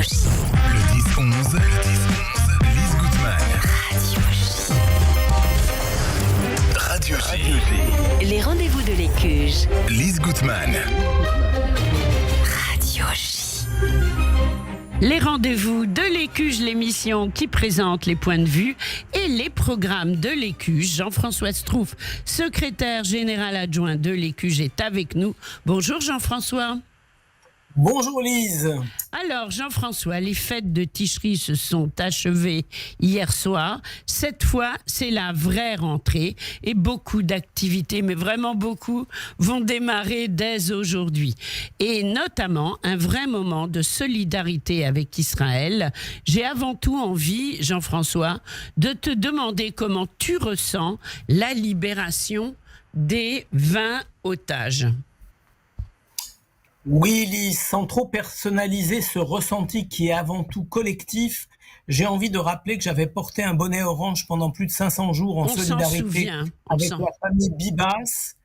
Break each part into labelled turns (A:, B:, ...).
A: Le 10-11, Lise Gutmann. Radio J.
B: Les rendez-vous de l'Écuge.
A: Lise Gutmann.
B: Radio J.
C: Les rendez-vous de l'Écuge, l'émission qui présente les points de vue et les programmes de l'Écuge. Jean-François Strouf, secrétaire général adjoint de l'Écuge, est avec nous. Bonjour Jean-François.
D: Bonjour Lise.
C: Alors Jean-François, les fêtes de Ticherie se sont achevées hier soir. Cette fois, c'est la vraie rentrée et beaucoup d'activités, mais vraiment beaucoup, vont démarrer dès aujourd'hui. Et notamment un vrai moment de solidarité avec Israël. J'ai avant tout envie, Jean-François, de te demander comment tu ressens la libération des 20 otages.
D: Oui Lise, sans trop personnaliser ce ressenti qui est avant tout collectif, j'ai envie de rappeler que j'avais porté un bonnet orange pendant plus de 500 jours en solidarité avec la famille Bibas.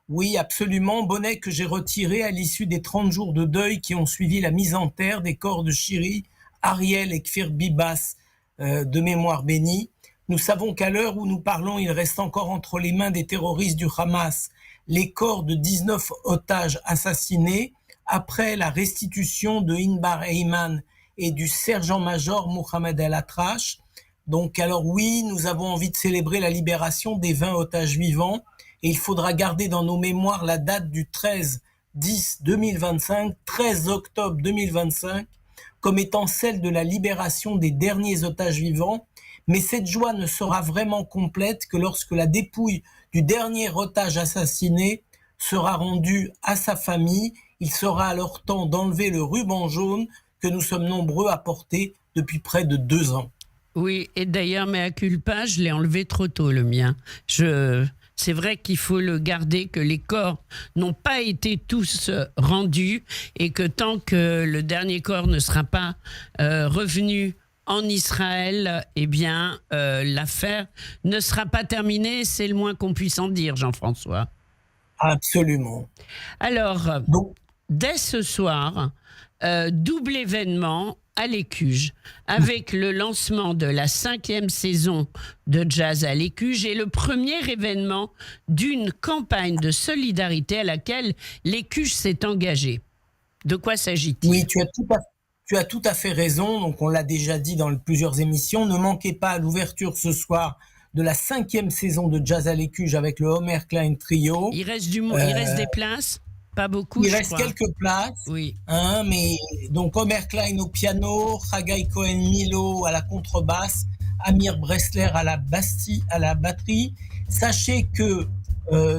D: Oui, absolument, bonnet que j'ai retiré à l'issue des 30 jours de deuil qui ont suivi la mise en terre des corps de Shiri, Ariel et Kfir Bibas, de mémoire bénie. Nous savons qu'à l'heure où nous parlons, il reste encore entre les mains des terroristes du Hamas les corps de 19 otages assassinés, après la restitution de Inbar Eyman et du sergent-major Mohamed El-Atrache. Donc, alors oui, nous avons envie de célébrer la libération des 20 otages vivants et il faudra garder dans nos mémoires la date du 13-10-2025, 13 octobre 2025, comme étant celle de la libération des derniers otages vivants. Mais cette joie ne sera vraiment complète que lorsque la dépouille du dernier otage assassiné sera rendue à sa famille. Il sera alors temps d'enlever le ruban jaune que nous sommes nombreux à porter depuis près de 2 ans.
C: Oui, et d'ailleurs, mea culpa, je l'ai enlevé trop tôt, le mien. C'est vrai qu'il faut le garder, que les corps n'ont pas été tous rendus et que tant que le dernier corps ne sera pas revenu en Israël, eh bien, l'affaire ne sera pas terminée. C'est le moins qu'on puisse en dire, Jean-François.
D: Absolument.
C: Alors, dès ce soir, double événement à l'Écuge, avec le lancement de la 5e saison de Jazz à l'Écuge et le premier événement d'une campagne de solidarité à laquelle l'Écuge s'est engagée. De quoi s'agit-il ?
D: Oui, tu as tout à fait raison. Donc, on l'a déjà dit dans plusieurs émissions. Ne manquez pas à l'ouverture ce soir de la 5e saison de Jazz à l'Écuge avec le Homer Klein Trio.
C: Il reste des places ? Pas beaucoup,
D: il reste quelques places.
C: Oui.
D: Mais donc Homer Klein au piano, Haggai Cohen-Milo à la contrebasse, Amir Bressler à la batterie. Sachez que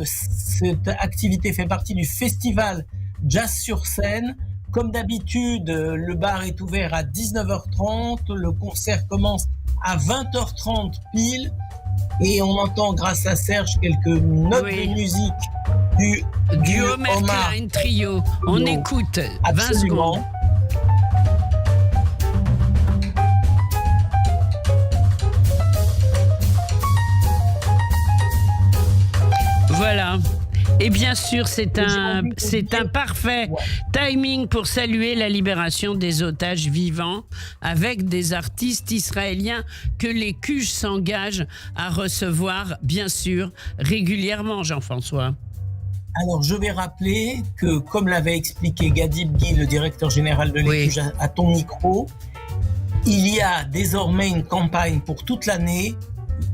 D: cette activité fait partie du festival Jazz sur scène. Comme d'habitude, le bar est ouvert à 19h30. Le concert commence à 20h30 pile. Et on entend, grâce à Serge, quelques notes de musique du
C: Homer Klein Trio. On écoute 20
D: Absolument.
C: secondes. Voilà. Et bien sûr, c'est un parfait timing pour saluer la libération des otages vivants avec des artistes israéliens que l'Écuge s'engage à recevoir, bien sûr, régulièrement, Jean-François.
D: Alors, je vais rappeler que, comme l'avait expliqué Gadi Bghi, le directeur général de l'Écuge, à ton micro, il y a désormais une campagne pour toute l'année,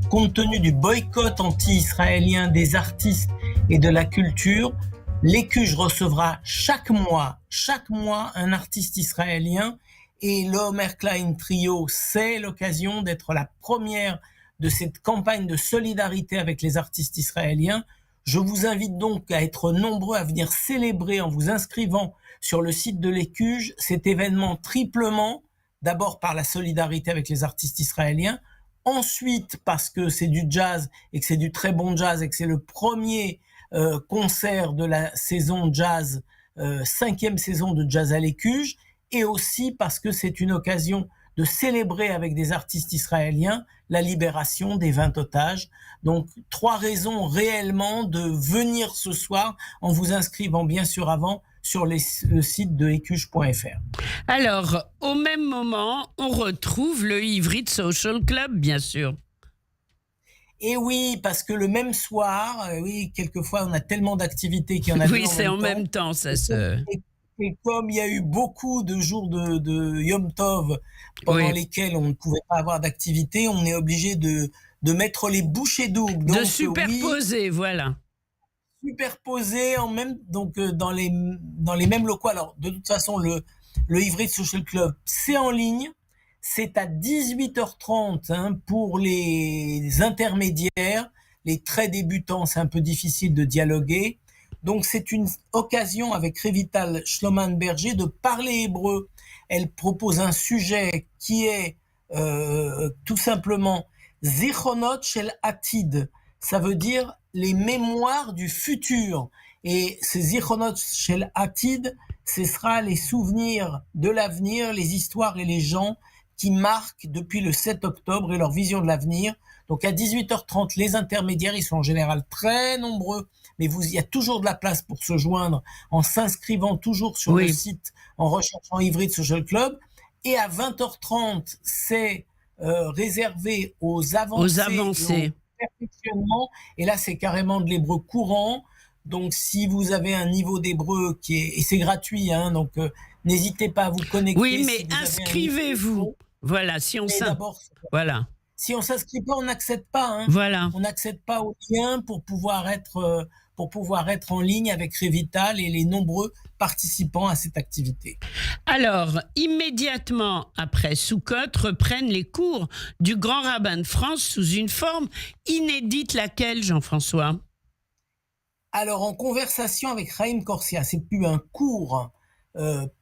D: compte tenu du boycott anti-israélien des artistes et de la culture. L'Écuge recevra chaque mois un artiste israélien et le Homer Klein Trio, c'est l'occasion d'être la première de cette campagne de solidarité avec les artistes israéliens. Je vous invite donc à être nombreux à venir célébrer en vous inscrivant sur le site de l'Écuge cet événement triplement, d'abord par la solidarité avec les artistes israéliens, ensuite parce que c'est du jazz et que c'est du très bon jazz et que c'est le premier concert de la saison jazz, 5e saison de Jazz à l'Écuge, et aussi parce que c'est une occasion de célébrer avec des artistes israéliens la libération des 20 otages. Donc, 3 raisons réellement de venir ce soir en vous inscrivant bien sûr avant sur le site de ecuge.fr.
C: Alors, au même moment, on retrouve le Ivrit Social Club, bien sûr.
D: Et oui, parce que le même soir, oui, quelquefois on a tellement d'activités qu'il y en a deux
C: Oui, c'est en même temps, ça se...
D: Et comme il y a eu beaucoup de jours de Yom Tov pendant lesquels on ne pouvait pas avoir d'activité, on est obligé de mettre les bouchées doubles.
C: De superposer, voilà.
D: Superposer dans les mêmes locaux. Alors, de toute façon, le Ivrit Social Club, c'est en ligne. C'est à 18h30 pour les intermédiaires. Les très débutants, c'est un peu difficile de dialoguer. Donc, c'est une occasion avec Revital Schloman-Berger de parler hébreu. Elle propose un sujet qui est tout simplement Zichronot Shel Atid. Ça veut dire les mémoires du futur. Et ces Zichronot Shel Atid, ce sera les souvenirs de l'avenir, les histoires et les gens qui marquent depuis le 7 octobre et leur vision de l'avenir. Donc à 18h30, les intermédiaires, ils sont en général très nombreux, mais il y a toujours de la place pour se joindre en s'inscrivant toujours sur le site, en recherchant Ivrit Social Club. Et à 20h30, c'est réservé aux avancées. Au perfectionnement. Et là, c'est carrément de l'hébreu courant. Donc, si vous avez un niveau d'hébreu et c'est gratuit, donc n'hésitez pas à vous connecter.
C: Oui, mais inscrivez-vous. Voilà, si on
D: s'inscrit pas, on n'accède pas.
C: Voilà.
D: On n'accède pas au lien pour pouvoir être en ligne avec Revital et les nombreux participants à cette activité.
C: Alors, immédiatement après Sukkot, reprennent les cours du Grand Rabbin de France sous une forme inédite, laquelle, Jean-François?
D: Alors, en conversation avec Chaim Corsia, c'est plus un cours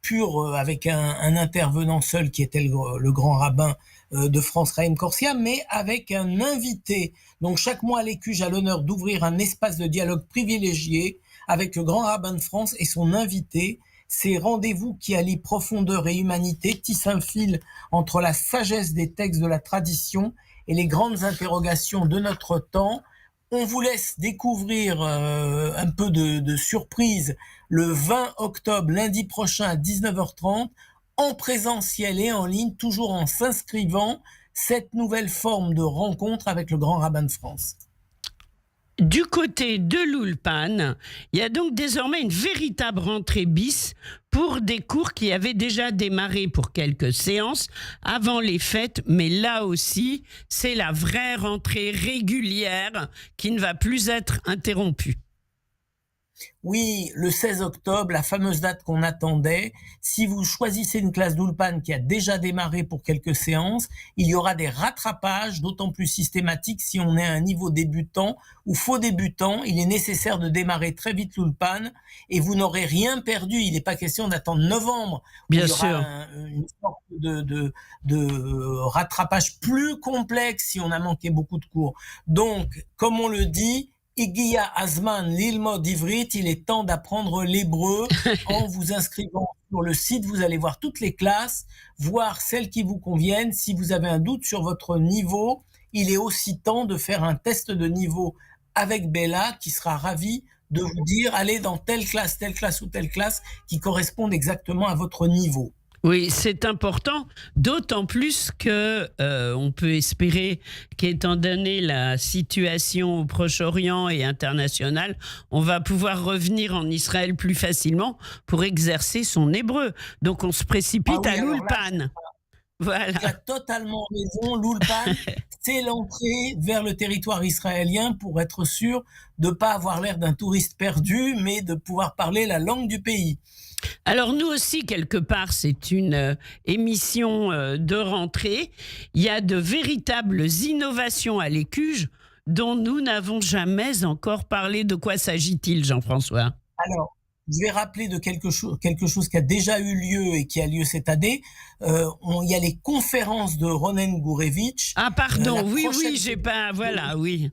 D: pur avec un intervenant seul qui était le grand rabbin de France, Chaim Corsia, mais avec un invité. Donc chaque mois, l'Écuge a l'honneur d'ouvrir un espace de dialogue privilégié avec le grand rabbin de France et son invité. Ces rendez-vous qui allient profondeur et humanité tissent un fil entre la sagesse des textes de la tradition et les grandes interrogations de notre temps. On vous laisse découvrir un peu de surprise le 20 octobre, lundi prochain à 19h30, en présentiel et en ligne, toujours en s'inscrivant, cette nouvelle forme de rencontre avec le grand rabbin de France.
C: Du côté de l'Ulpan, il y a donc désormais une véritable rentrée bis pour des cours qui avaient déjà démarré pour quelques séances avant les fêtes, mais là aussi, c'est la vraie rentrée régulière qui ne va plus être interrompue.
D: Oui, le 16 octobre, la fameuse date qu'on attendait. Si vous choisissez une classe d'Ulpan qui a déjà démarré pour quelques séances, il y aura des rattrapages, d'autant plus systématiques si on est à un niveau débutant ou faux débutant. Il est nécessaire de démarrer très vite l'Ulpan et vous n'aurez rien perdu. Il n'est pas question d'attendre novembre.
C: Bien
D: il y aura
C: sûr.
D: une sorte de rattrapage plus complexe si on a manqué beaucoup de cours. Donc, comme on le dit, Igia Azman Lilmod Ivrit, il est temps d'apprendre l'hébreu en vous inscrivant sur le site. Vous allez voir toutes les classes, voir celles qui vous conviennent. Si vous avez un doute sur votre niveau, il est aussi temps de faire un test de niveau avec Bella, qui sera ravie de vous dire allez dans telle classe ou telle classe qui correspondent exactement à votre niveau.
C: Oui, c'est important, d'autant plus que on peut espérer qu'étant donné la situation au Proche-Orient et internationale, on va pouvoir revenir en Israël plus facilement pour exercer son hébreu. Donc on se précipite à l'Ulpan. Voilà.
D: Tu as totalement raison, l'Ulpan, c'est l'entrée vers le territoire israélien pour être sûr de ne pas avoir l'air d'un touriste perdu, mais de pouvoir parler la langue du pays.
C: Alors nous aussi, quelque part, c'est une émission de rentrée. Il y a de véritables innovations à l'Écuge dont nous n'avons jamais encore parlé. De quoi s'agit-il, Jean-François?
D: Alors, je vais rappeler de quelque chose qui a déjà eu lieu et qui a lieu cette année. Il y a les conférences de Ronen Gourevitch.
C: Ah pardon, oui, j'ai pas... Voilà, oui.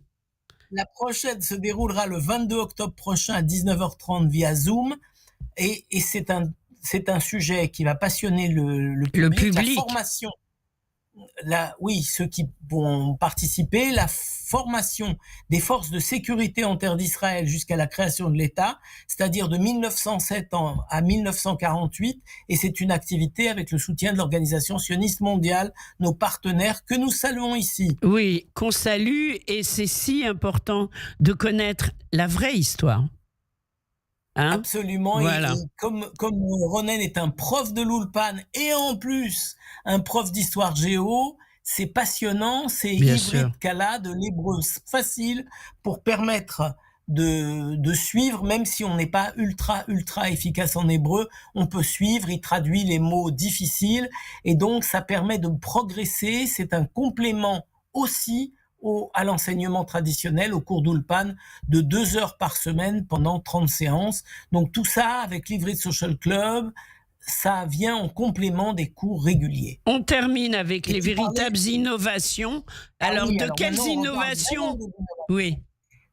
D: La prochaine se déroulera le 22 octobre prochain à 19h30 via Zoom. Et c'est un sujet qui va passionner le public. La formation ceux qui vont participer, la formation des forces de sécurité en terre d'Israël jusqu'à la création de l'État, c'est-à-dire de 1907 à 1948, et c'est une activité avec le soutien de l'Organisation sioniste mondiale, nos partenaires que nous saluons ici.
C: Oui, qu'on salue, et c'est si important de connaître la vraie histoire. Hein?
D: Absolument.
C: Voilà.
D: Et comme Ronen est un prof de l'Ulpan et en plus un prof d'histoire géo, c'est passionnant, c'est hybride kala, de l'hébreu facile pour permettre de suivre, même si on n'est pas ultra efficace en hébreu, on peut suivre, il traduit les mots difficiles et donc ça permet de progresser, c'est un complément aussi à l'enseignement traditionnel, au cours d'Ulpan, de 2 heures par semaine pendant 30 séances. Donc tout ça, avec l'Ivrit Social Club, ça vient en complément des cours réguliers.
C: On termine avec les véritables innovations. Alors, quelles innovations? Oui.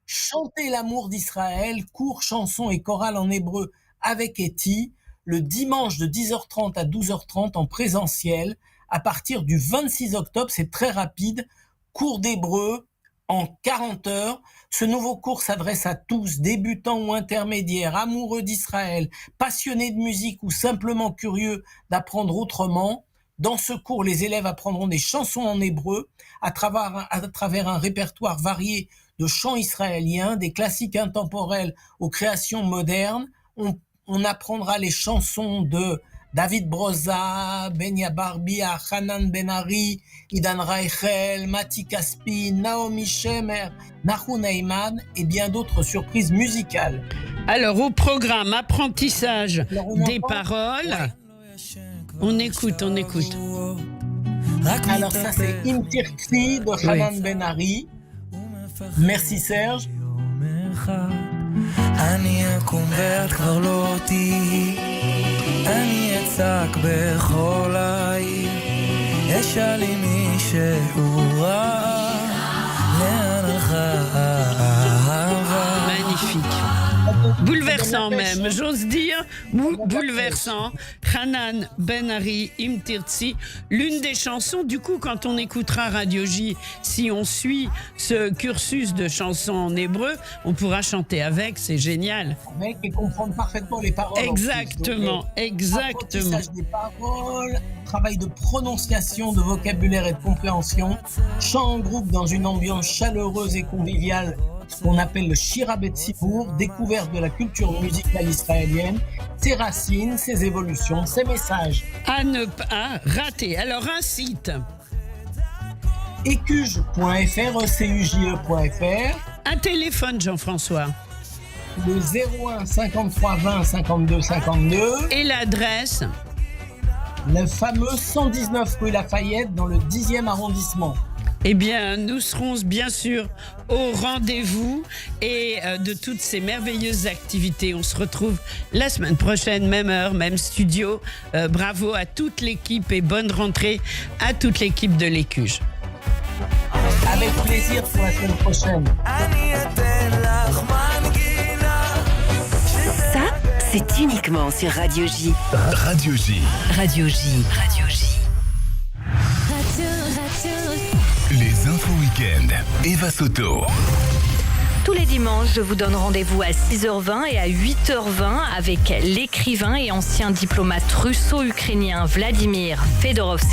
D: Chanter l'amour d'Israël, cours, chansons et chorale en hébreu avec Eti, le dimanche de 10h30 à 12h30 en présentiel, à partir du 26 octobre, c'est très rapide, cours d'hébreu en 40 heures. Ce nouveau cours s'adresse à tous, débutants ou intermédiaires, amoureux d'Israël, passionnés de musique ou simplement curieux d'apprendre autrement. Dans ce cours, les élèves apprendront des chansons en hébreu à travers un répertoire varié de chants israéliens, des classiques intemporels aux créations modernes. On apprendra les chansons de David Broza, Benya Barbia, Hanan Ben-Ari, Idan Reichel, Mati Caspi, Naomi Shemer, Nahum Neyman et bien d'autres surprises musicales.
C: Alors, au programme apprentissage des paroles, on écoute.
D: Alors ça, c'est Im Tirtzi de Hanan Ben-Ari. Merci Serge.
E: אני אקום ואת כבר לא תהי, אני אצעק בכל העיר, אשאל אם מישהו ראה, לאן הלכה האהבה.
C: Magnifique. Bouleversant même, j'ose dire, bouleversant. Hanan Ben-Ari, Im Tirtzi, l'une des chansons, du coup, quand on écoutera Radio J, si on suit ce cursus de chansons en hébreu, on pourra chanter avec, c'est génial.
D: Avec et comprendre parfaitement les paroles.
C: Exactement.
D: Apprentissage des paroles, travail de prononciation, de vocabulaire et de compréhension, chant en groupe dans une ambiance chaleureuse et conviviale, ce qu'on appelle le Shira Betsibour, découverte de la culture musicale israélienne, ses racines, ses évolutions, ses messages.
C: À ne pas rater. Alors, un site.
D: Ecuge.fr, ECUJE.fr.
C: Un téléphone, Jean-François.
D: Le 01 53 20 52 52.
C: Et l'adresse?
D: Le fameux 119 rue Lafayette dans le 10e arrondissement.
C: Eh bien, nous serons bien sûr au rendez-vous et de toutes ces merveilleuses activités. On se retrouve la semaine prochaine, même heure, même studio. Bravo à toute l'équipe et bonne rentrée à toute l'équipe de l'Écuge.
D: Avec plaisir pour la semaine prochaine.
B: Ça, c'est uniquement sur Radio J.
A: Radio J.
B: Radio J. Radio J.
A: Les infos week-end. Eva Soto.
B: Tous les dimanches, je vous donne rendez-vous à 6h20 et à 8h20 avec l'écrivain et ancien diplomate russo-ukrainien Vladimir Fedorovski.